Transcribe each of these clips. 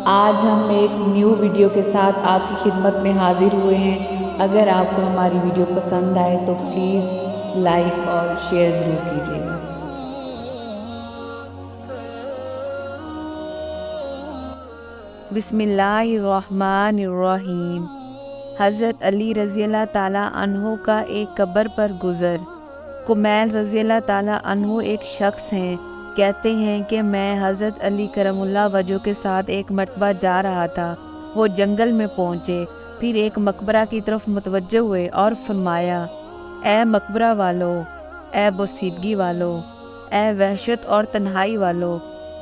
آج ہم ایک نیو ویڈیو کے ساتھ آپ کی خدمت میں حاضر ہوئے ہیں۔ اگر آپ کو ہماری ویڈیو پسند آئے تو پلیز لائک اور شیئر ضرور کیجیے گا۔ بسم اللہ الرحمن الرحیم۔ حضرت علی رضی اللہ تعالیٰ عنہ کا ایک قبر پر گزر۔ کمیل رضی اللہ تعالیٰ عنہ ایک شخص ہیں، کہتے ہیں کہ میں حضرت علی کرم اللہ وجہ کے ساتھ ایک مرتبہ جا رہا تھا۔ وہ جنگل میں پہنچے، پھر ایک مقبرہ کی طرف متوجہ ہوئے اور فرمایا، اے مقبرہ والو، اے بوسیدگی والو، اے وحشت اور تنہائی والو،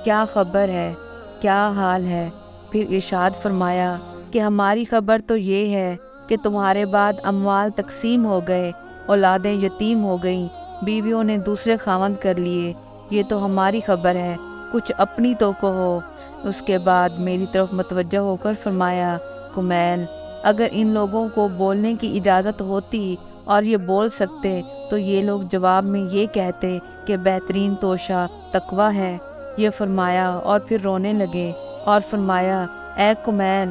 کیا خبر ہے، کیا حال ہے؟ پھر ارشاد فرمایا کہ ہماری خبر تو یہ ہے کہ تمہارے بعد اموال تقسیم ہو گئے، اولادیں یتیم ہو گئیں، بیویوں نے دوسرے خاوند کر لیے، یہ تو ہماری خبر ہے، کچھ اپنی تو کہو۔ اس کے بعد میری طرف متوجہ ہو کر فرمایا، کمیل، اگر ان لوگوں کو بولنے کی اجازت ہوتی اور یہ بول سکتے تو یہ لوگ جواب میں یہ کہتے کہ بہترین توشہ تقویٰ ہے۔ یہ فرمایا اور پھر رونے لگے اور فرمایا، اے کمیل،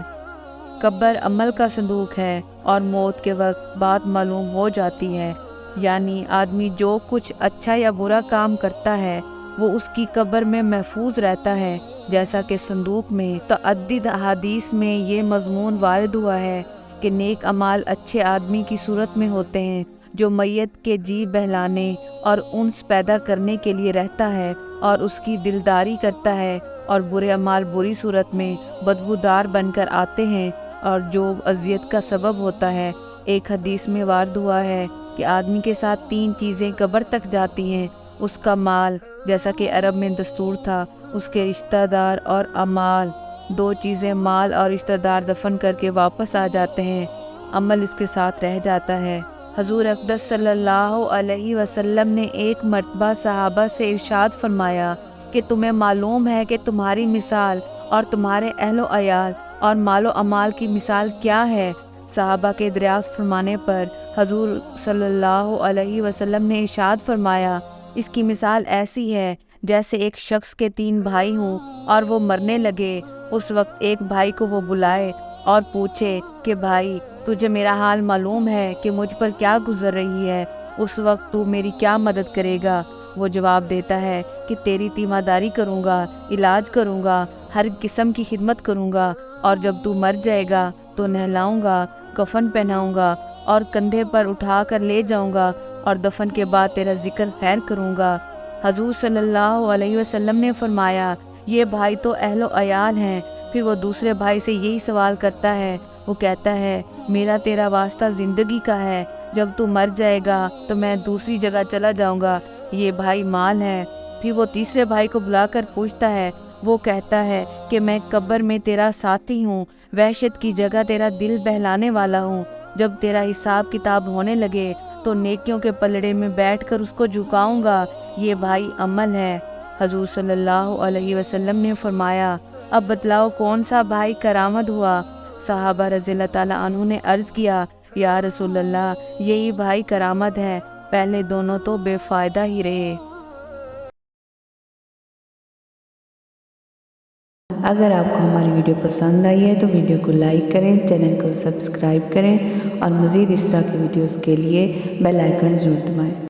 قبر عمل کا صندوق ہے اور موت کے وقت بات معلوم ہو جاتی ہے، یعنی آدمی جو کچھ اچھا یا برا کام کرتا ہے وہ اس کی قبر میں محفوظ رہتا ہے، جیسا کہ صندوق میں۔ متعدد احادیث میں یہ مضمون وارد ہوا ہے کہ نیک اعمال اچھے آدمی کی صورت میں ہوتے ہیں جو میت کے جی بہلانے اور انس پیدا کرنے کے لیے رہتا ہے اور اس کی دلداری کرتا ہے، اور برے اعمال بری صورت میں بدبودار بن کر آتے ہیں اور جو اذیت کا سبب ہوتا ہے۔ ایک حدیث میں وارد ہوا ہے کہ آدمی کے ساتھ 3 چیزیں قبر تک جاتی ہیں، اس کا مال، جیسا کہ عرب میں دستور تھا، اس کے رشتہ دار اور اعمال۔ 2 چیزیں مال اور رشتہ دار دفن کر کے واپس آ جاتے ہیں، عمل اس کے ساتھ رہ جاتا ہے۔ حضور اقدس صلی اللہ علیہ وسلم نے ایک مرتبہ صحابہ سے ارشاد فرمایا کہ تمہیں معلوم ہے کہ تمہاری مثال اور تمہارے اہل و عیال اور مال و اعمال کی مثال کیا ہے؟ صحابہ کے دریافت فرمانے پر حضور صلی اللہ علیہ وسلم نے ارشاد فرمایا، اس کی مثال ایسی ہے جیسے ایک شخص کے 3 بھائی ہوں اور وہ مرنے لگے، اس وقت ایک بھائی کو وہ بلائے اور پوچھے کہ بھائی، تجھے میرا حال معلوم ہے کہ مجھ پر کیا گزر رہی ہے، اس وقت تو میری کیا مدد کرے گا؟ وہ جواب دیتا ہے کہ تیری تیمارداری کروں گا، علاج کروں گا، ہر قسم کی خدمت کروں گا، اور جب تو مر جائے گا تو نہلاؤں گا، کفن پہناؤں گا اور کندھے پر اٹھا کر لے جاؤں گا، اور دفن کے بعد تیرا ذکر خیر کروں گا۔ حضور صلی اللہ علیہ وسلم نے فرمایا، یہ بھائی تو اہل و عیال ہیں۔ پھر وہ دوسرے بھائی سے یہی سوال کرتا ہے، وہ کہتا ہے، میرا تیرا واسطہ زندگی کا ہے، جب تو مر جائے گا تو میں دوسری جگہ چلا جاؤں گا، یہ بھائی مال ہے۔ پھر وہ تیسرے بھائی کو بلا کر پوچھتا ہے، وہ کہتا ہے کہ میں قبر میں تیرا ساتھی ہوں، وحشت کی جگہ تیرا دل بہلانے والا ہوں، جب تیرا حساب کتاب ہونے لگے تو نیکیوں کے پلڑے میں بیٹھ کر اس کو جھکاؤں گا، یہ بھائی عمل ہے۔ حضور صلی اللہ علیہ وسلم نے فرمایا، اب بتلاؤ کون سا بھائی کرامد ہوا؟ صحابہ رضی اللہ تعالیٰ عنہ نے عرض کیا، یا رسول اللہ، یہی بھائی کرامد ہے، پہلے دونوں تو بے فائدہ ہی رہے۔ اگر آپ کو ہماری ویڈیو پسند آئی ہے تو ویڈیو کو لائک کریں، چینل کو سبسکرائب کریں اور مزید اس طرح کی ویڈیوز کے لیے بیل آئیکن ضرور دبائیں۔